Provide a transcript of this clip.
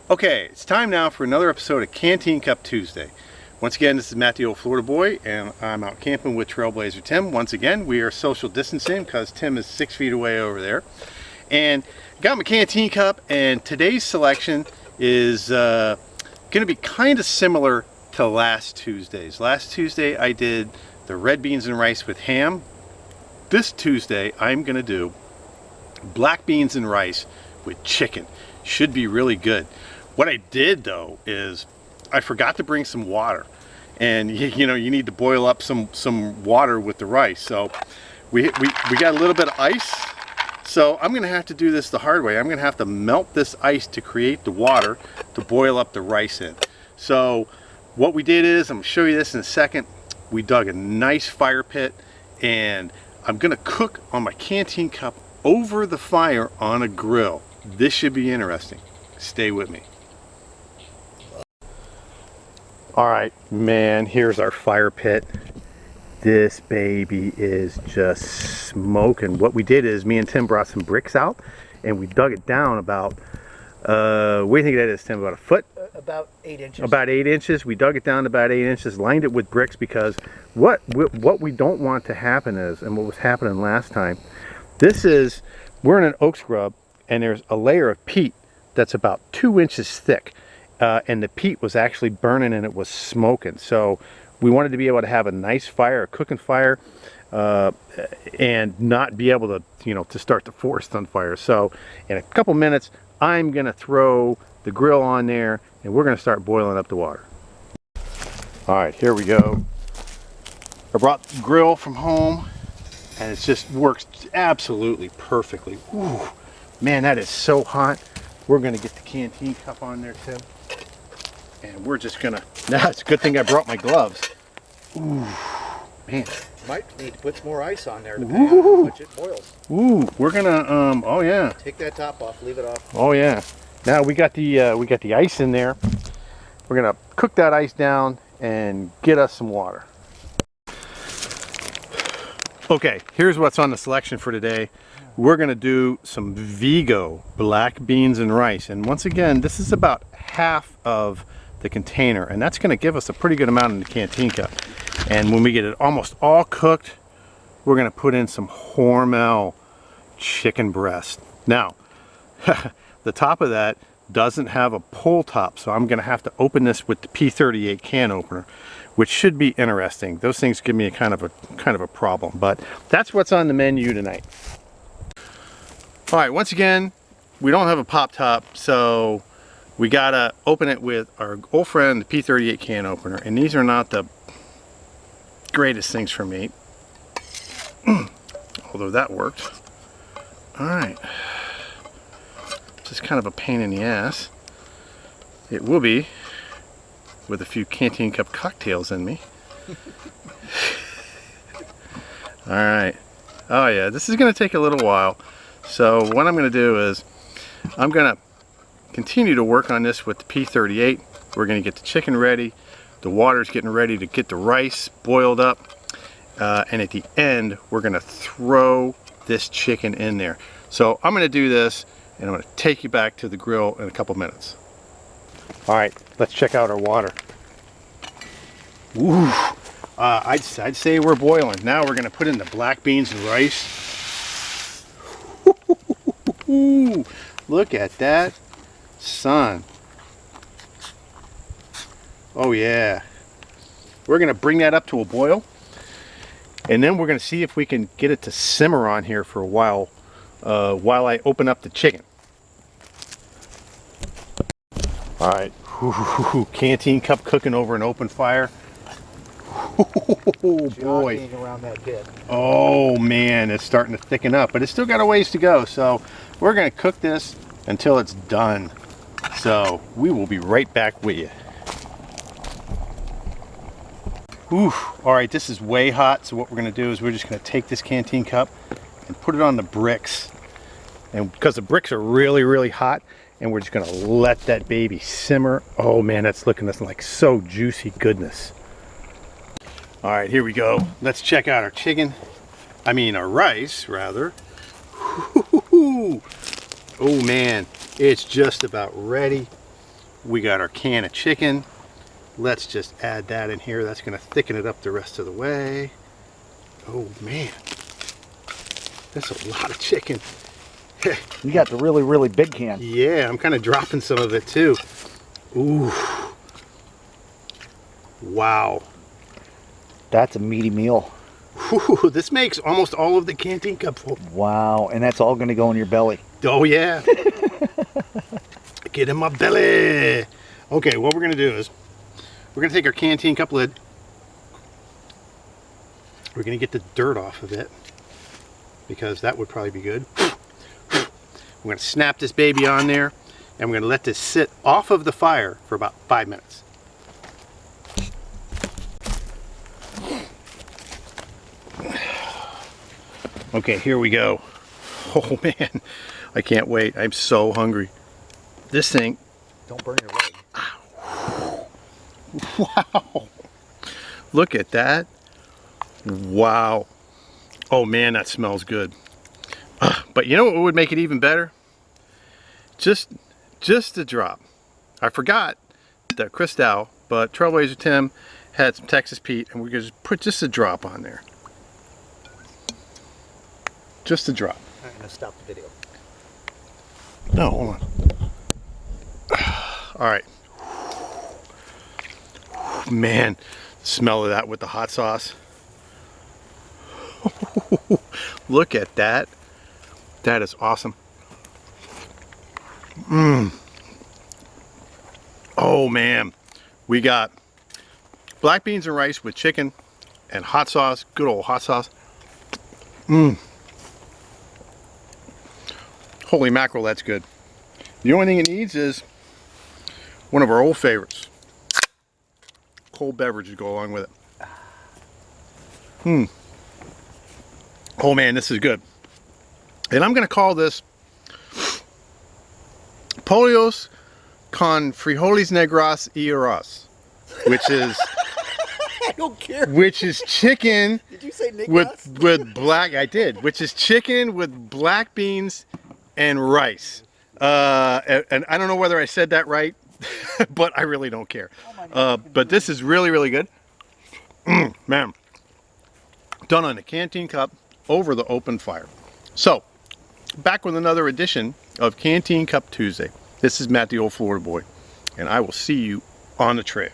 Okay, it's time now for another episode of Canteen Cup Tuesday. Once again, this is Matt the Old Florida Boy, and I'm out camping with Trailblazer Tim. Once again, we are social distancing because Tim is 6 feet away over there. And got my Canteen Cup, and today's selection is going to be kind of similar to last Tuesday's. Last Tuesday I did the red beans and rice with ham. This Tuesday I'm going to do black beans and rice with chicken. Should be really good. What I did though is I forgot to bring some water, and you know, you need to boil up some water with the rice. So we got a little bit of ice, so I'm gonna have to do this the hard way. I'm gonna have to melt this ice to create the water to boil up the rice in. So what we did is, I'm gonna show you this in a second, we dug a nice fire pit, and I'm gonna cook on my Canteen Cup over the fire on a grill. This should be interesting. Stay with me. All right, man, here's our fire pit. This baby is just smoking. What we did is me and Tim brought some bricks out and we dug it down about, what do you think that is, Tim, about a foot? About 8 inches. About 8 inches. We dug it down about 8 inches, lined it with bricks, because what we don't want to happen is, and what was happening last time, we're in an oak scrub, and there's a layer of peat that's about 2 inches thick. And the peat was actually burning and it was smoking. So we wanted to be able to have a nice fire, a cooking fire, and not be able to, you know, to start the forest on fire. So in a couple minutes, I'm gonna throw the grill on there and we're gonna start boiling up the water. All right, here we go. I brought the grill from home and it just works absolutely perfectly. Ooh, man, that is so hot. We're gonna get the Canteen Cup on there, Tim. And we're just gonna, now it's a good thing I brought my gloves. Ooh, man. Might need to put some more ice on there depending on how much it boils. Ooh, we're gonna, oh yeah. Take that top off, leave it off. Oh yeah. Now we got the ice in there. We're gonna cook that ice down and get us some water. Okay, here's what's on the selection for today. We're gonna do some Vigo black beans and rice. And once again, this is about half of the container, and that's going to give us a pretty good amount in the Canteen Cup. And when we get it almost all cooked, we're going to put in some Hormel chicken breast. Now the top of that doesn't have a pull top, so I'm going to have to open this with the P38 can opener, which should be interesting. Those things give me a kind of a problem, but that's what's on the menu tonight. All right, once again, we don't have a pop top, so we gotta open it with our old friend, the P38 can opener, and these are not the greatest things for me, although that worked. All right, just kind of a pain in the ass. It will be with a few Canteen Cup cocktails in me. All right. Oh yeah, this is gonna take a little while. So what I'm gonna do is I'm gonna continue to work on this with the P38. We're going to get the chicken ready. The water's getting ready to get the rice boiled up. And at the end, we're going to throw this chicken in there. So I'm going to do this, and I'm going to take you back to the grill in a couple minutes. All right, let's check out our water. Ooh, I'd say we're boiling. Now we're going to put in the black beans and rice. Ooh, look at that. Son. Oh yeah. We're gonna bring that up to a boil, and then we're gonna see if we can get it to simmer on here for a while I open up the chicken. All right. Canteen Cup cooking over an open fire. Oh boy. Around that bit. Oh man, it's starting to thicken up, but it's still got a ways to go, so we're gonna cook this until it's done. So we will be right back with you. Oof. All right, this is way hot. So what we're gonna do is we're just gonna take this Canteen Cup and put it on the bricks. And because the bricks are really, really hot, and we're just gonna let that baby simmer. Oh man, that's looking like so juicy goodness. All right, here we go. Let's check out our chicken. I mean, our rice, rather. Oh man, it's just about ready. We got our can of chicken. Let's just add that in here. That's going to thicken it up the rest of the way. Oh man, that's a lot of chicken. You got the really, really big can. Yeah, I'm kind of dropping some of it too. Ooh. Wow. That's a meaty meal. Whew, this makes almost all of the Canteen Cup full. Wow, and that's all going to go in your belly. Oh yeah. Get in my belly. Okay, what we're going to do is we're going to take our Canteen Cup lid. We're going to get the dirt off of it because that would probably be good. We're going to snap this baby on there and we're going to let this sit off of the fire for about 5 minutes. Okay, here we go. Oh man, I can't wait. I'm so hungry. This thing. Don't burn your leg. Wow. Look at that. Wow. Oh man, that smells good. But you know what would make it even better? Just a drop. I forgot that Cristal, but Trailblazer Tim had some Texas Pete, and we're going to just put just a drop on there. Just a drop. I'm going to stop the video. No, hold on. All right. Man, the smell of that with the hot sauce. Look at that. That is awesome. Oh man, we got black beans and rice with chicken and hot sauce, good old hot sauce. Holy mackerel, that's good. The only thing it needs is one of our old favorites. Cold beverage to go along with it. Oh man, this is good. And I'm going to call this Pollos con frijoles negros y arroz, which is I don't care. which is chicken. Did you say with black? I did. Which is chicken with black beans and rice. And I don't know whether I said that right, but I really don't care. But this is really, really good. Man, done on a Canteen Cup over the open fire. So, back with another edition of Canteen Cup Tuesday. This is Matt, the old Florida boy, and I will see you on the trail.